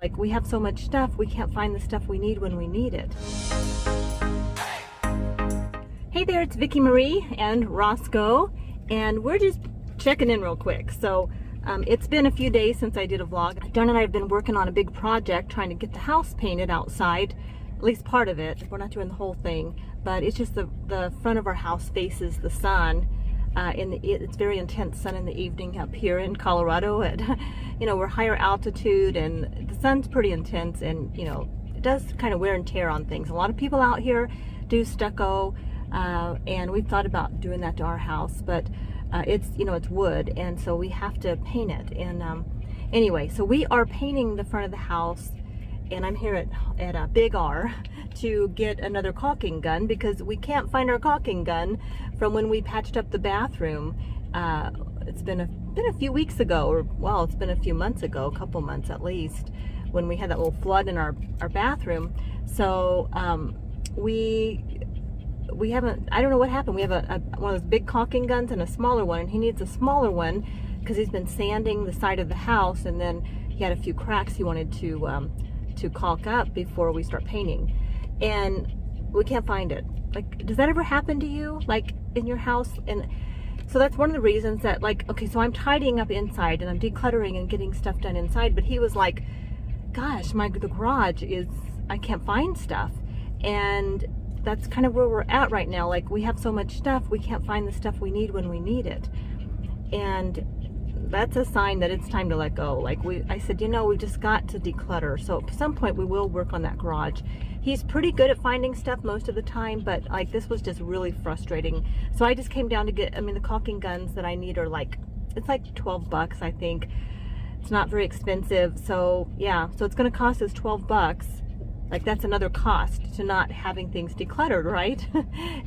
Like, we have so much stuff, we can't find the stuff we need when we need it. Hey there, it's Vicki Marie and Roscoe, and we're just checking in real quick. So it's been a few days since I did a vlog. Dawn and I have been working on a big project trying to get the house painted outside, at least part of it. We're not doing the whole thing, but it's just the front of our house faces the sun. It's very intense sun in the evening up here in Colorado. At we're higher altitude, and the sun's pretty intense, and it does kind of wear and tear on things. A lot of people out here do stucco, and we've thought about doing that to our house, but it's it's wood, and so we have to paint it. And anyway, so we are painting the front of the house, and I'm here at Big R to get another caulking gun because we can't find our caulking gun from when we patched up the bathroom. It's been a few weeks ago, or well, it's been a few months ago, a couple months at least, when we had that little flood in our bathroom. So we haven't, I don't know what happened. We have one of those big caulking guns and a smaller one, and he needs a smaller one because he's been sanding the side of the house, and then he had a few cracks he wanted to caulk up before we start painting, and we can't find it. Like, does that ever happen to you, like in your house? And so that's one of the reasons that, like, okay, so I'm tidying up inside and I'm decluttering and getting stuff done inside, but he was like, gosh, the garage is, I can't find stuff. And that's kind of where we're at right now. Like, we have so much stuff, we can't find the stuff we need when we need it. And that's a sign that it's time to let go. Like, I said, we just got to declutter. So at some point we will work on that garage. He's pretty good at finding stuff most of the time, but like, this was just really frustrating. So I just came down to get, the caulking guns that I need are like, it's like 12 bucks, I think. It's not very expensive. So yeah, so it's gonna cost us 12 bucks. Like, that's another cost to not having things decluttered, right?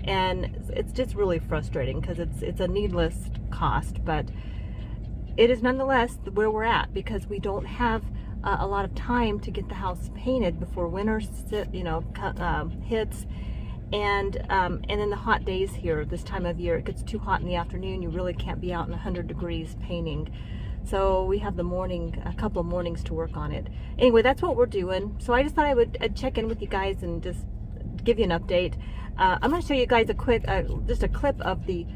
And it's just really frustrating because it's a needless cost, but it is nonetheless where we're at because we don't have a lot of time to get the house painted before winter hits, and then the hot days here this time of year, it gets too hot in the afternoon. You really can't be out in 100 degrees painting. So we have a couple of mornings to work on it. Anyway, that's what we're doing. So I just thought I'd check in with you guys and just give you an update. I'm going to show you guys just a clip of the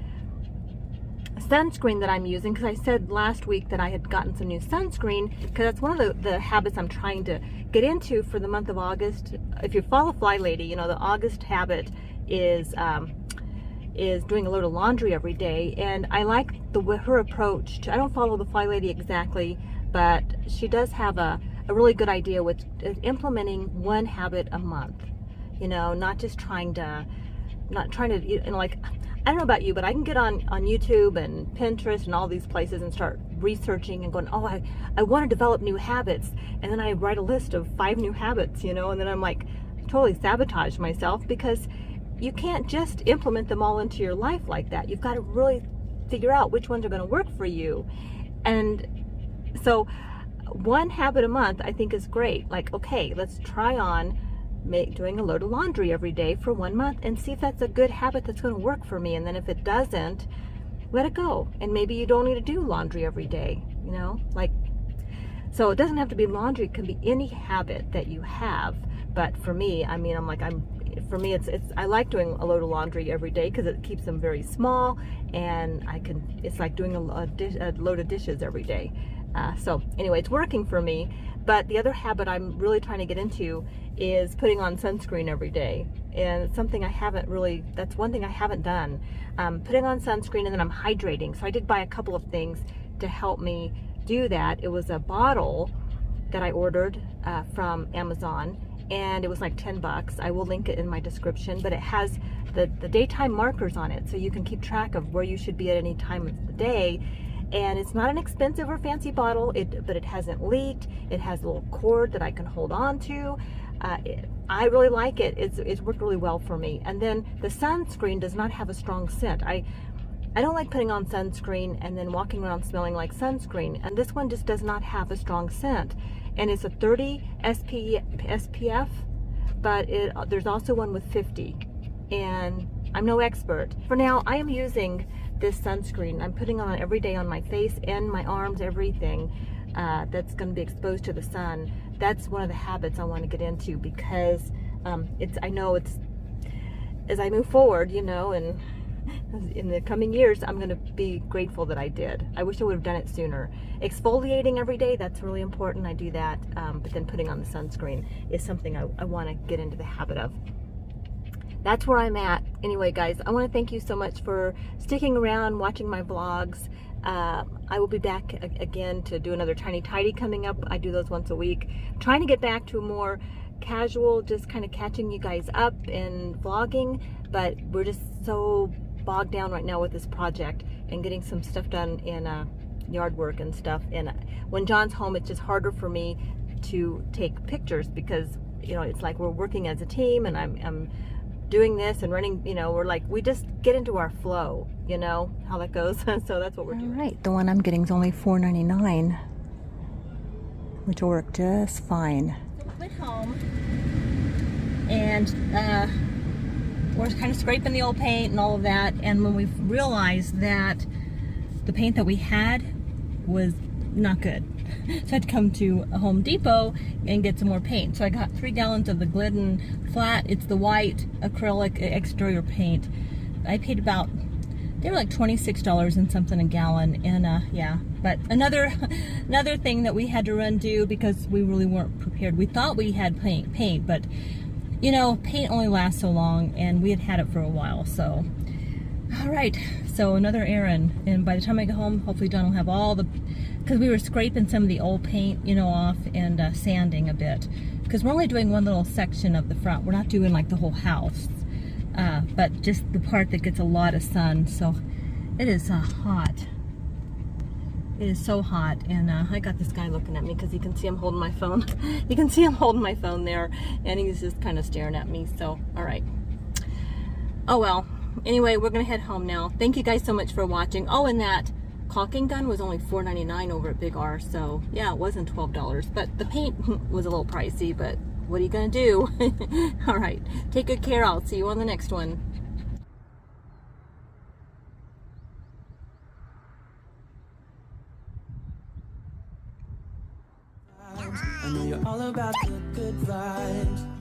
sunscreen that I'm using, because I said last week that I had gotten some new sunscreen, because that's one of the habits I'm trying to get into for the month of August. If you follow Fly Lady, the August habit is doing a load of laundry every day, and I like her approach. I don't follow the Fly Lady exactly, but she does have a really good idea with implementing one habit a month. Not trying to like, I don't know about you, but I can get on YouTube and Pinterest and all these places and start researching and going, oh, I want to develop new habits, and then I write a list of 5 new habits, and then I'm like, totally sabotage myself, because you can't just implement them all into your life like that. You've got to really figure out which ones are going to work for you. And so one habit a month I think is great. Like, okay, let's try on doing a load of laundry every day for 1 month and see if that's a good habit that's going to work for me. And then if it doesn't, let it go. And maybe you don't need to do laundry every day, so it doesn't have to be laundry. It can be any habit that you have. But for me, I like doing a load of laundry every day because it keeps them very small, and it's like doing a load of dishes every day. So anyway, it's working for me. But the other habit I'm really trying to get into is putting on sunscreen every day. And it's something that's one thing I haven't done. Putting on sunscreen, and then I'm hydrating. So I did buy a couple of things to help me do that. It was a bottle that I ordered from Amazon, and it was like 10 bucks. I will link it in my description, but it has the daytime markers on it, so you can keep track of where you should be at any time of the day. And it's not an expensive or fancy bottle, but it hasn't leaked. It has a little cord that I can hold on to. I really like it. It's worked really well for me. And then the sunscreen does not have a strong scent. I don't like putting on sunscreen and then walking around smelling like sunscreen. And this one just does not have a strong scent. And it's a 30 SPF, but there's also one with 50. And I'm no expert. For now, I am using this sunscreen. I'm putting on every day on my face and my arms, everything that's going to be exposed to the sun. that's one of the habits I want to get into, because I know it's, as I move forward, you know, and in the coming years, I'm going to be grateful that I did. I wish I would have done it sooner. Exfoliating every day, that's really important. I do that, but then putting on the sunscreen is something I want to get into the habit of. That's where I'm at. Anyway, guys, I want to thank you so much for sticking around, watching my vlogs. I will be back again to do another Tiny Tidy coming up. I do those once a week. I'm trying to get back to a more casual, just kind of catching you guys up and vlogging, but we're just so bogged down right now with this project and getting some stuff done in yard work and stuff. And when John's home, it's just harder for me to take pictures, because, you know, it's like we're working as a team, and I'm doing this and running, you know, we just get into our flow, you know how that goes. So that's what we're doing. All right, the one I'm getting is only $4.99, which will work just fine. So we went home and we're kind of scraping the old paint and all of that, and when we realized that the paint that we had was not good, so I had to come to a Home Depot and get some more paint. So I got 3 gallons of the Glidden Flat. It's the white acrylic exterior paint. I paid about, they were like $26 and something a gallon, and yeah. But another thing that we had to run do, because we really weren't prepared. We thought we had paint, but you know, paint only lasts so long, and we had it for a while. So all right, so another errand, and by the time I get home, hopefully Don will have all the, because we were scraping some of the old paint, you know, off, and sanding a bit, because we're only doing one little section of the front. We're not doing like the whole house, but just the part that gets a lot of sun. So it is hot. It is so hot, and I got this guy looking at me because you can see I'm holding my phone. You can see I'm holding my phone there, and he's just kind of staring at me. So all right. Oh well. Anyway, we're gonna head home now. Thank you guys so much for watching. Oh, and that caulking gun was only $4.99 over at Big R, so yeah, it wasn't $12, but the paint was a little pricey, but what are you gonna do? All right, take good care. I'll see you on the next one. I know you're all about the good vibes.